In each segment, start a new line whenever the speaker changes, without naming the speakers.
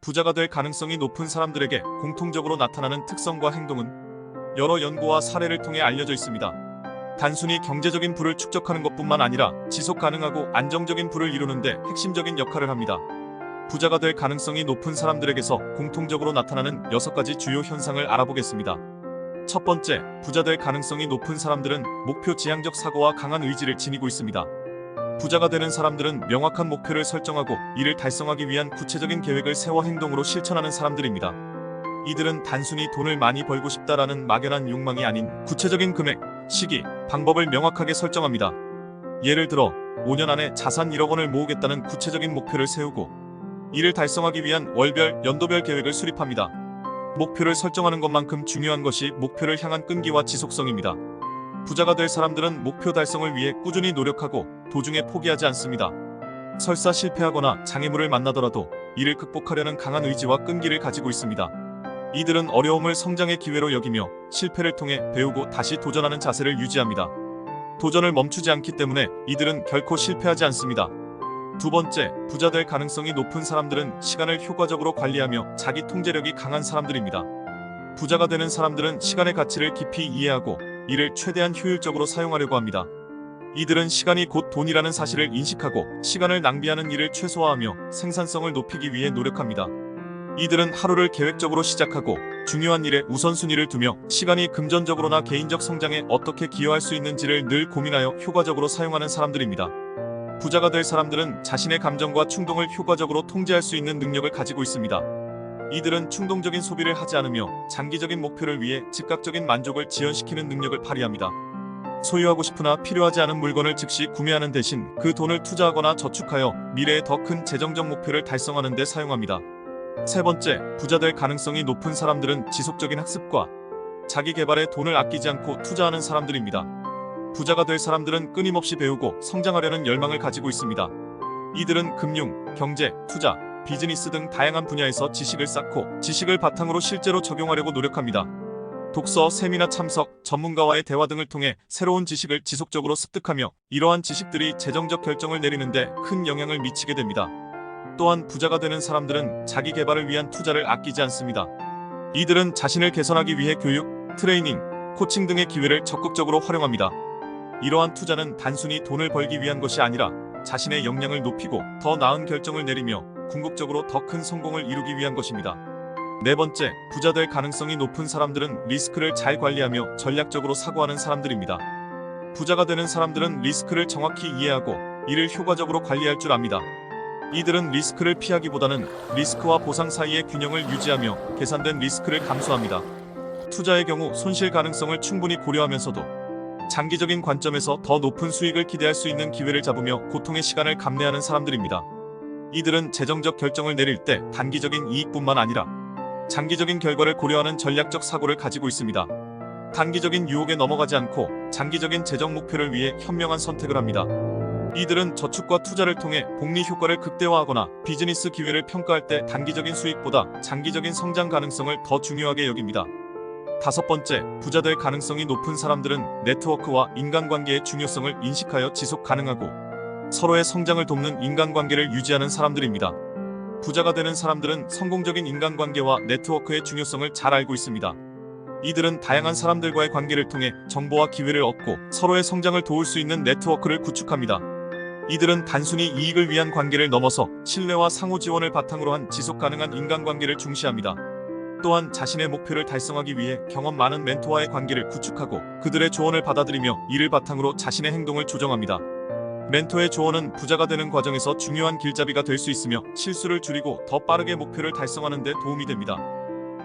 부자가 될 가능성이 높은 사람들에게 공통적으로 나타나는 특성과 행동은 여러 연구와 사례를 통해 알려져 있습니다. 단순히 경제적인 부를 축적하는 것뿐만 아니라 지속 가능하고 안정적인 부를 이루는 데 핵심적인 역할을 합니다. 부자가 될 가능성이 높은 사람들에게서 공통적으로 나타나는 6가지 주요 현상을 알아보겠습니다. 첫 번째, 부자 될 가능성이 높은 사람들은 목표 지향적 사고와 강한 의지를 지니고 있습니다. 부자가 되는 사람들은 명확한 목표를 설정하고 이를 달성하기 위한 구체적인 계획을 세워 행동으로 실천하는 사람들입니다. 이들은 단순히 돈을 많이 벌고 싶다라는 막연한 욕망이 아닌 구체적인 금액, 시기, 방법을 명확하게 설정합니다. 예를 들어 5년 안에 자산 1억 원을 모으겠다는 구체적인 목표를 세우고 이를 달성하기 위한 월별, 연도별 계획을 수립합니다. 목표를 설정하는 것만큼 중요한 것이 목표를 향한 끈기와 지속성입니다. 부자가 될 사람들은 목표 달성을 위해 꾸준히 노력하고 도중에 포기하지 않습니다. 설사 실패하거나 장애물을 만나더라도 이를 극복하려는 강한 의지와 끈기를 가지고 있습니다. 이들은 어려움을 성장의 기회로 여기며 실패를 통해 배우고 다시 도전하는 자세를 유지합니다. 도전을 멈추지 않기 때문에 이들은 결코 실패하지 않습니다. 두 번째, 부자 될 가능성이 높은 사람들은 시간을 효과적으로 관리하며 자기 통제력이 강한 사람들입니다. 부자가 되는 사람들은 시간의 가치를 깊이 이해하고 이를 최대한 효율적으로 사용하려고 합니다. 이들은 시간이 곧 돈이라는 사실을 인식하고 시간을 낭비하는 일을 최소화하며 생산성을 높이기 위해 노력합니다. 이들은 하루를 계획적으로 시작하고 중요한 일에 우선순위를 두며 시간이 금전적으로나 개인적 성장에 어떻게 기여할 수 있는지를 늘 고민하여 효과적으로 사용하는 사람들입니다. 부자가 될 사람들은 자신의 감정과 충동을 효과적으로 통제할 수 있는 능력을 가지고 있습니다. 이들은 충동적인 소비를 하지 않으며 장기적인 목표를 위해 즉각적인 만족을 지연시키는 능력을 발휘합니다. 소유하고 싶으나 필요하지 않은 물건을 즉시 구매하는 대신 그 돈을 투자하거나 저축하여 미래에 더 큰 재정적 목표를 달성하는 데 사용합니다. 세 번째, 부자 될 가능성이 높은 사람들은 지속적인 학습과 자기 개발에 돈을 아끼지 않고 투자하는 사람들입니다. 부자가 될 사람들은 끊임없이 배우고 성장하려는 열망을 가지고 있습니다. 이들은 금융, 경제, 투자, 비즈니스 등 다양한 분야에서 지식을 쌓고 지식을 바탕으로 실제로 적용하려고 노력합니다. 독서, 세미나 참석, 전문가와의 대화 등을 통해 새로운 지식을 지속적으로 습득하며 이러한 지식들이 재정적 결정을 내리는데 큰 영향을 미치게 됩니다. 또한 부자가 되는 사람들은 자기 개발을 위한 투자를 아끼지 않습니다. 이들은 자신을 개선하기 위해 교육, 트레이닝, 코칭 등의 기회를 적극적으로 활용합니다. 이러한 투자는 단순히 돈을 벌기 위한 것이 아니라 자신의 역량을 높이고 더 나은 결정을 내리며 궁극적으로 더 큰 성공을 이루기 위한 것입니다. 네 번째, 부자 될 가능성이 높은 사람들은 리스크를 잘 관리하며 전략적으로 사고하는 사람들입니다. 부자가 되는 사람들은 리스크를 정확히 이해하고 이를 효과적으로 관리할 줄 압니다. 이들은 리스크를 피하기보다는 리스크와 보상 사이의 균형을 유지하며 계산된 리스크를 감수합니다. 투자의 경우 손실 가능성을 충분히 고려하면서도 장기적인 관점에서 더 높은 수익을 기대할 수 있는 기회를 잡으며 고통의 시간을 감내하는 사람들입니다. 이들은 재정적 결정을 내릴 때 단기적인 이익뿐만 아니라 장기적인 결과를 고려하는 전략적 사고를 가지고 있습니다. 단기적인 유혹에 넘어가지 않고 장기적인 재정 목표를 위해 현명한 선택을 합니다. 이들은 저축과 투자를 통해 복리 효과를 극대화하거나 비즈니스 기회를 평가할 때 단기적인 수익보다 장기적인 성장 가능성을 더 중요하게 여깁니다. 다섯 번째, 부자 될 가능성이 높은 사람들은 네트워크와 인간관계의 중요성을 인식하여 지속 가능하고 서로의 성장을 돕는 인간관계를 유지하는 사람들입니다. 부자가 되는 사람들은 성공적인 인간관계와 네트워크의 중요성을 잘 알고 있습니다. 이들은 다양한 사람들과의 관계를 통해 정보와 기회를 얻고 서로의 성장을 도울 수 있는 네트워크를 구축합니다. 이들은 단순히 이익을 위한 관계를 넘어서 신뢰와 상호 지원을 바탕으로 한 지속 가능한 인간관계를 중시합니다. 또한 자신의 목표를 달성하기 위해 경험 많은 멘토와의 관계를 구축하고 그들의 조언을 받아들이며 이를 바탕으로 자신의 행동을 조정합니다. 멘토의 조언은 부자가 되는 과정에서 중요한 길잡이가 될 수 있으며 실수를 줄이고 더 빠르게 목표를 달성하는 데 도움이 됩니다.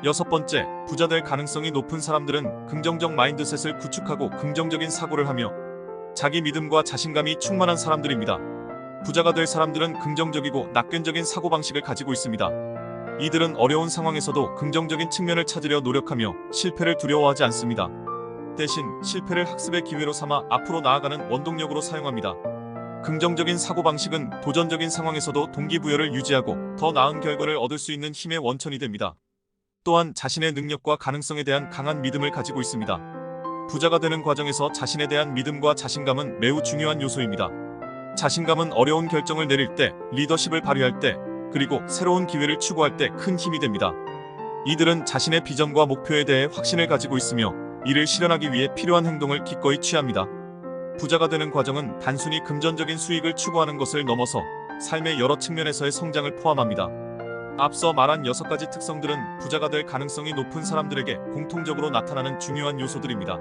여섯 번째, 부자 될 가능성이 높은 사람들은 긍정적 마인드셋을 구축하고 긍정적인 사고를 하며 자기 믿음과 자신감이 충만한 사람들입니다. 부자가 될 사람들은 긍정적이고 낙견적인 사고방식을 가지고 있습니다. 이들은 어려운 상황에서도 긍정적인 측면을 찾으려 노력하며 실패를 두려워하지 않습니다. 대신 실패를 학습의 기회로 삼아 앞으로 나아가는 원동력으로 사용합니다. 긍정적인 사고방식은 도전적인 상황에서도 동기부여를 유지하고 더 나은 결과를 얻을 수 있는 힘의 원천이 됩니다. 또한 자신의 능력과 가능성에 대한 강한 믿음을 가지고 있습니다. 부자가 되는 과정에서 자신에 대한 믿음과 자신감은 매우 중요한 요소입니다. 자신감은 어려운 결정을 내릴 때, 리더십을 발휘할 때, 그리고 새로운 기회를 추구할 때 큰 힘이 됩니다. 이들은 자신의 비전과 목표에 대해 확신을 가지고 있으며 이를 실현하기 위해 필요한 행동을 기꺼이 취합니다. 부자가 되는 과정은 단순히 금전적인 수익을 추구하는 것을 넘어서 삶의 여러 측면에서의 성장을 포함합니다. 앞서 말한 6가지 특성들은 부자가 될 가능성이 높은 사람들에게 공통적으로 나타나는 중요한 요소들입니다.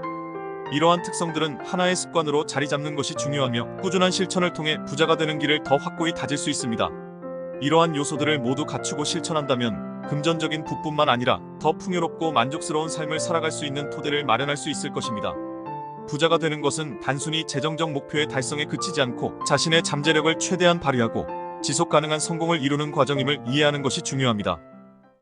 이러한 특성들은 하나의 습관으로 자리 잡는 것이 중요하며 꾸준한 실천을 통해 부자가 되는 길을 더 확고히 다질 수 있습니다. 이러한 요소들을 모두 갖추고 실천한다면 금전적인 부뿐만 아니라 더 풍요롭고 만족스러운 삶을 살아갈 수 있는 토대를 마련할 수 있을 것입니다. 부자가 되는 것은 단순히 재정적 목표의 달성에 그치지 않고 자신의 잠재력을 최대한 발휘하고 지속 가능한 성공을 이루는 과정임을 이해하는 것이 중요합니다.